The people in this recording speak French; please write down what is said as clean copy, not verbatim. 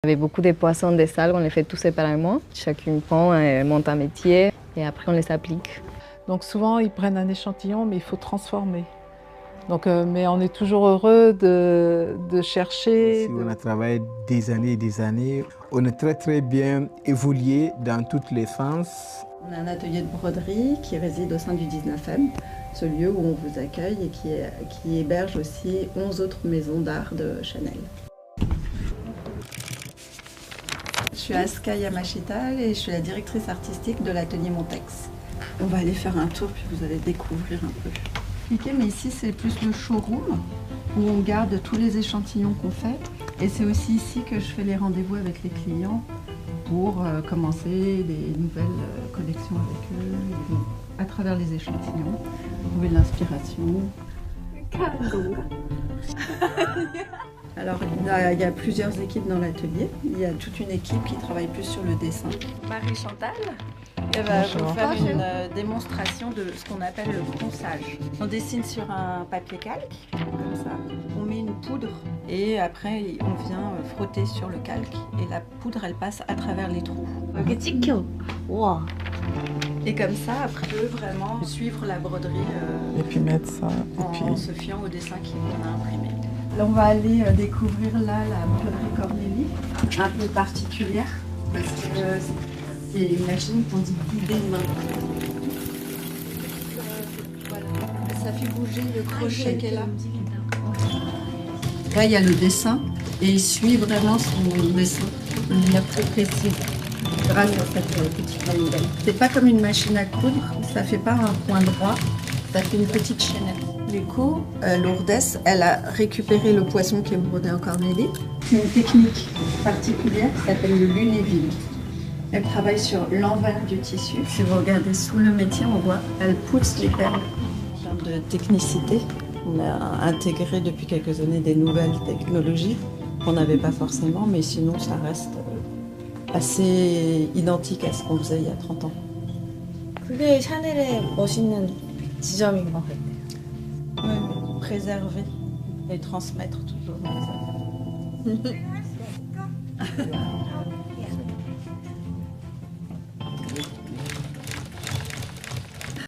Il y avait beaucoup de poissons des salles, on les fait tous séparément. Chacune prend et monte un métier et après on les applique. Donc souvent ils prennent un échantillon mais il faut transformer. Donc, mais on est toujours heureux de chercher. On a travaillé des années, on a très bien évolué dans tous les sens. On a un atelier de broderie qui réside au sein du 19e, ce lieu où on vous accueille et qui héberge aussi 11 autres maisons d'art de Chanel. Je suis Aska Yamashita et je suis la directrice artistique de l'atelier Montex. On va aller faire un tour puis vous allez découvrir un peu. Mais ici c'est plus le showroom où on garde tous les échantillons qu'on fait et c'est aussi ici que je fais les rendez-vous avec les clients pour commencer des nouvelles collections avec eux. Ils vont, à travers les échantillons, trouver de l'inspiration. Alors il y a plusieurs équipes dans l'atelier. Il y a toute une équipe qui travaille plus sur le dessin. Marie-Chantal, elle va vous faire une démonstration de ce qu'on appelle le ponçage. On dessine sur un papier calque, comme ça. On met une poudre et après on vient frotter sur le calque et la poudre elle passe à travers les trous. Et comme ça, après on peut vraiment suivre la broderie et puis mettre ça. En se fiant au dessin qu'on a imprimé. Là, on va aller découvrir là la broderie Cornélie, un peu particulière parce que c'est une machine qu'on dit des mains. Voilà. Ça fait bouger le crochet qui est là. Là, il y a le dessin et il suit vraiment son dessin de manière très précise grâce à cette petite manivelle. C'est pas comme une machine à coudre, ça fait pas un point droit, ça fait une petite chaînette. Du coup, Lourdes, elle a récupéré le poisson qui est brodé en cornélie. C'est une technique particulière qui s'appelle le lunéville. Elle travaille sur l'envers du tissu. Si vous regardez sous le métier, on voit elle pousse les perles. En termes de technicité, on a intégré depuis quelques années des nouvelles technologies qu'on n'avait pas forcément, mais sinon ça reste assez identique à ce qu'on faisait il y a 30 ans. 그게 샤넬의 멋있는 지점인 것 같아요. Oui, préserver et transmettre toujours.